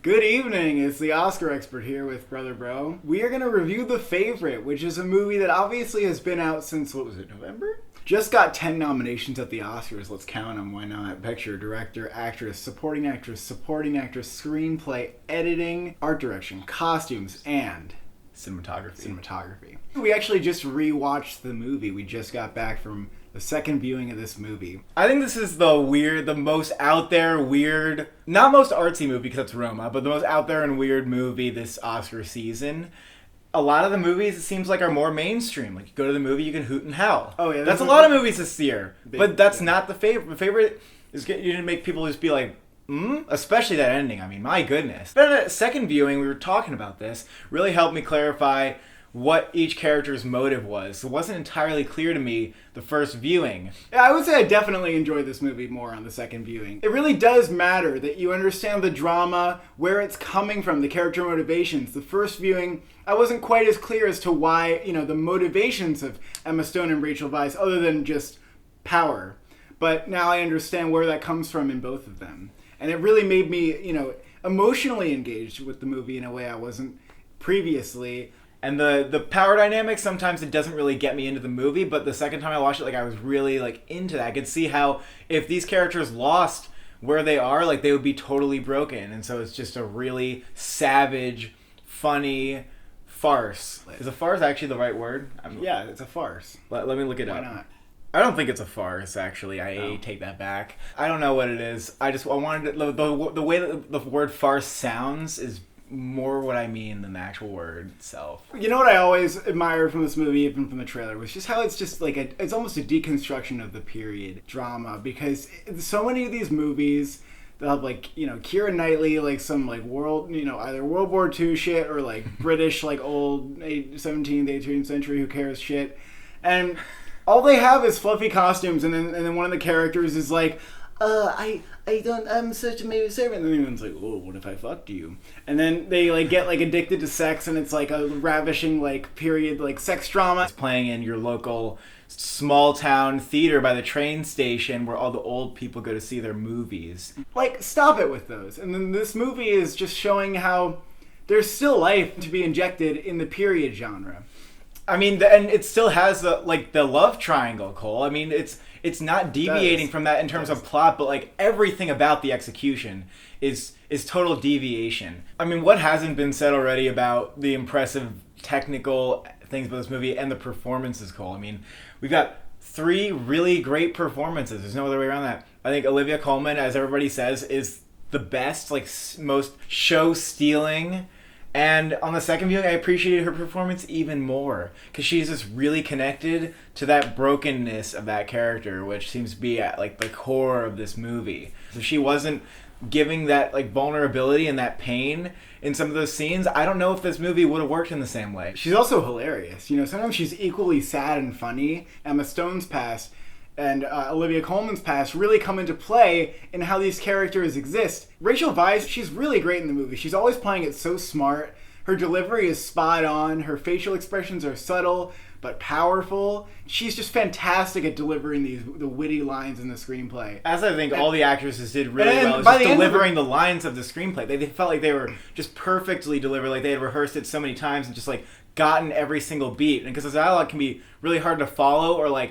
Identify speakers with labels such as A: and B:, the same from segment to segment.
A: Good evening, it's the Oscar expert here with Brother Bro. We are going to review The Favorite, which is a movie that obviously has been out since, November? Just got 10 nominations at the Oscars, let's count them, why not? Picture, director, actress, supporting actress, screenplay, editing, art direction, costumes, and cinematography. We actually just rewatched the movie. We just got back from the second viewing of this movie.
B: I think this is the most out there, weird, not most artsy movie because it's Roma, but the most out there and weird movie this Oscar season. A lot of the movies, it seems like, are more mainstream. Like, you go to the movie, you can hoot and howl.
A: Oh, yeah.
B: That's a lot of movies this year. But that's not The Favorite. The Favorite is going to make people just be like, Especially that ending. I mean, my goodness. But at second viewing, we were talking about this, really helped me clarify what each character's motive was. It wasn't entirely clear to me the first viewing.
A: Yeah, I would say I definitely enjoyed this movie more on the second viewing. It really does matter that you understand the drama, where it's coming from, the character motivations. The first viewing, I wasn't quite as clear as to why, the motivations of Emma Stone and Rachel Weisz, other than just power. But now I understand where that comes from in both of them. And it really made me, emotionally engaged with the movie in a way I wasn't previously.
B: And the power dynamic, sometimes it doesn't really get me into the movie, but the second time I watched it, I was really, into that. I could see how if these characters lost where they are, they would be totally broken. And so it's just a really savage, funny farce. Is a farce actually the right word?
A: Yeah, it's a farce.
B: Let me look it up.
A: Why not?
B: I don't think it's a farce, actually. I take that back. I don't know what it is. I wanted to, the way that the word farce sounds is more what I mean than the actual word itself.
A: You know what I always admired from this movie, even from the trailer, was just how it's just it's almost a deconstruction of the period drama, because so many of these movies, they'll have Keira Knightley, some world, either World War II shit or British old 17th, 18th century, who cares shit, and all they have is fluffy costumes, and then one of the characters is I'm such a maybe servant. And then anyone's like, oh, what if I fucked you? And then they get addicted to sex, and it's a ravishing period sex drama.
B: It's playing in your local small town theater by the train station where all the old people go to see their movies.
A: Stop it with those. And then this movie is just showing how there's still life to be injected in the period genre.
B: I mean, and it still has the love triangle, Cole. I mean, it's not deviating from that in terms of plot, but everything about the execution is total deviation. I mean, what hasn't been said already about the impressive technical things about this movie and the performances, Cole? I mean, we've got 3 really great performances. There's no other way around that. I think Olivia Colman, as everybody says, is the best, most show-stealing. And on the second viewing, I appreciated her performance even more, because she's just really connected to that brokenness of that character, which seems to be at the core of this movie. So she wasn't giving that vulnerability and that pain in some of those scenes. I don't know if this movie would have worked in the same way.
A: She's also hilarious. Sometimes she's equally sad and funny. Emma Stone's past and Olivia Colman's past really come into play in how these characters exist. Rachel Weisz, she's really great in the movie. She's always playing it so smart. Her delivery is spot on. Her facial expressions are subtle but powerful. She's just fantastic at delivering the witty lines in the screenplay.
B: As I think all the actresses did really well, just delivering the lines of the screenplay. They felt like they were just perfectly delivered, they had rehearsed it so many times and just gotten every single beat. And because the dialogue can be really hard to follow or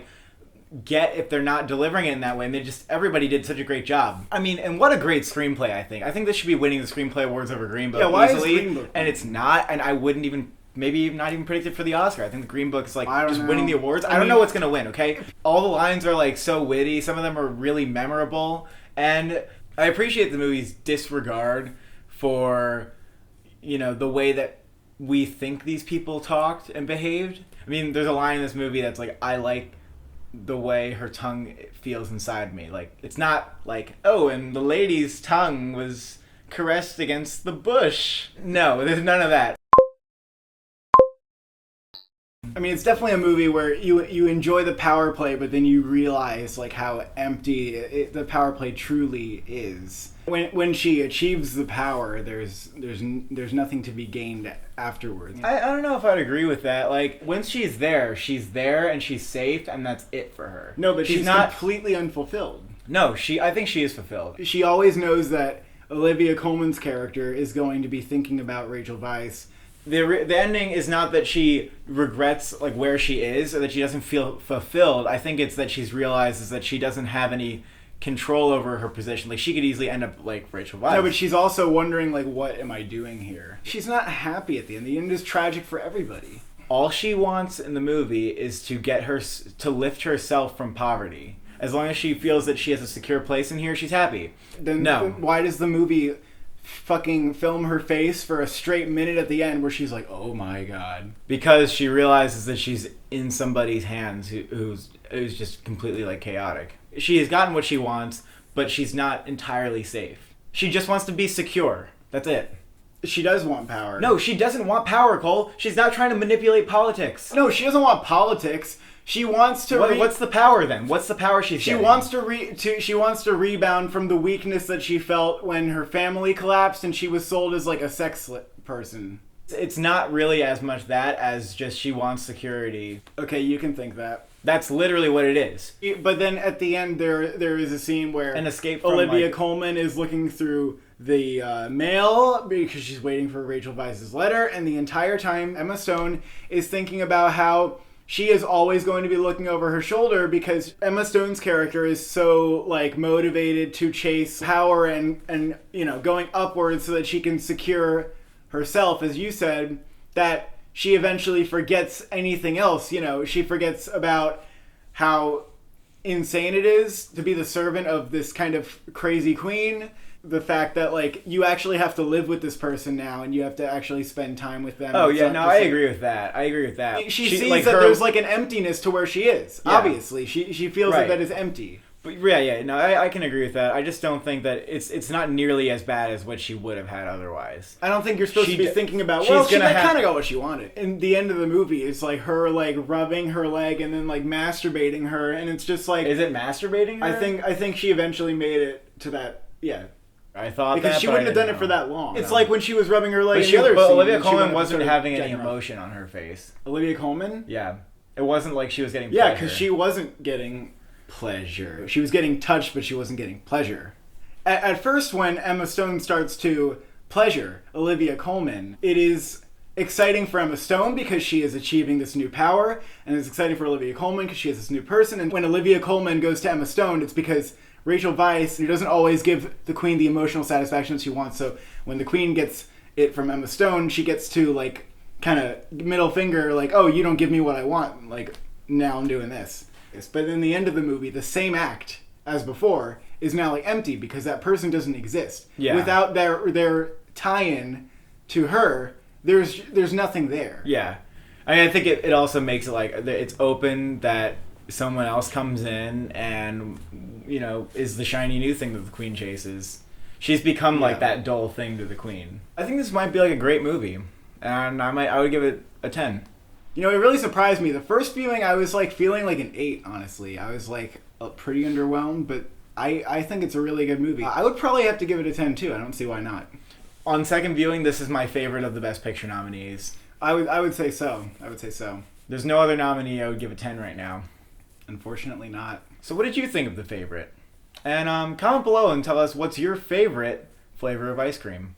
B: get if they're not delivering it in that way, and everybody did such a great job. I mean, and what a great screenplay. I think this should be winning the screenplay awards over Green Book easily. Is Green Book? And it's not, and I wouldn't even maybe not even predict it for the Oscar. I think the Green Book is just winning the awards. I don't know what's gonna win, okay? All the lines are so witty, some of them are really memorable, and I appreciate the movie's disregard for the way that we think these people talked and behaved. I mean, there's a line in this movie that's I like the way her tongue feels inside me. It's not oh, and the lady's tongue was caressed against the bush. No, there's none of that.
A: I mean, it's definitely a movie where you enjoy the power play, but then you realize how empty the power play truly is. When she achieves the power, there's nothing to be gained afterwards.
B: I don't know if I'd agree with that. Once she's there and she's safe, and that's it for her.
A: No, but she's not completely unfulfilled.
B: No, I think she is fulfilled.
A: She always knows that Olivia Colman's character is going to be thinking about Rachel Weisz.
B: The ending is not that she regrets like where she is or that she doesn't feel fulfilled. I think it's that she's realizes that she doesn't have any control over her position. Like she could easily end up like Rachel Weisz.
A: No, but she's also wondering like, what am I doing here? She's not happy at the end. The end is tragic for everybody.
B: All she wants in the movie is to get her to lift herself from poverty. As long as she feels that she has a secure place in here, she's happy.
A: Then why does the movie fucking film her face for a straight minute at the end where she's like, oh my god?
B: Because she realizes that she's in somebody's hands who's just completely like chaotic. She has gotten what she wants, but she's not entirely safe. She just wants to be secure. That's it.
A: She does want power.
B: No, she doesn't want power, Cole. She's not trying to manipulate politics.
A: No, she doesn't want politics. She wants to.
B: What's the power then? What's the power she's getting?
A: She wants to rebound from the weakness that she felt when her family collapsed and she was sold as like a sex person.
B: It's not really as much that as just she wants security.
A: Okay, you can think that.
B: That's literally what it is.
A: But then at the end, there is a scene where
B: an escape from
A: Olivia Colman is looking through the mail because she's waiting for Rachel Weisz's letter, and the entire time Emma Stone is thinking about how she is always going to be looking over her shoulder because Emma Stone's character is so like motivated to chase power and you know, going upwards so that she can secure herself, as you said, that she eventually forgets anything else. You know, she forgets about how insane it is to be the servant of this kind of crazy queen. The fact that like you actually have to live with this person now and you have to actually spend time with them.
B: Oh yeah, no, I agree with that. I agree with that.
A: She sees like that there's like an emptiness to where she is. Yeah. Obviously, she feels like that is empty.
B: But yeah, no, I can agree with that. I just don't think that it's not nearly as bad as what she would have had otherwise.
A: I don't think you're supposed to be thinking about, she kind of got what she wanted. In the end of the movie, it's like her like rubbing her leg and then like masturbating her, and it's just like,
B: is it masturbating her?
A: I think she eventually made it to that. Yeah.
B: I thought
A: because she wouldn't have done it for that long. It's like when she was rubbing her leg.
B: But Olivia Colman wasn't having any emotion on her face.
A: Olivia Colman?
B: Yeah, it wasn't like she was getting pleasure.
A: Yeah, because she wasn't getting pleasure. She was getting touched, but she wasn't getting pleasure. At first, when Emma Stone starts to pleasure Olivia Colman, it is exciting for Emma Stone because she is achieving this new power, and it's exciting for Olivia Colman because she is this new person. And when Olivia Colman goes to Emma Stone, it's because Rachel Weisz, who doesn't always give the queen the emotional satisfaction she wants. So when the queen gets it from Emma Stone, she gets to like kind of middle finger, like, oh, you don't give me what I want. Like, now I'm doing this. But in the end of the movie, the same act as before is now like empty because that person doesn't exist.
B: Yeah.
A: Without their tie-in to her, there's nothing there.
B: Yeah. I mean, I think it also makes it like it's open that someone else comes in and, you know, is the shiny new thing that the queen chases. She's become like that dull thing to the queen. I think this might be like a great movie, and I would give it a 10.
A: You know, it really surprised me. The first viewing, I was like feeling like an 8, honestly. I was like pretty underwhelmed, but I think it's a really good movie. I would probably have to give it a 10 too. I don't see why not.
B: On second viewing, this is my favorite of the Best Picture nominees.
A: I would say so. I would say so.
B: There's no other nominee I would give a 10 right now.
A: Unfortunately not.
B: So what did you think of The Favorite? And comment below and tell us what's your favorite flavor of ice cream.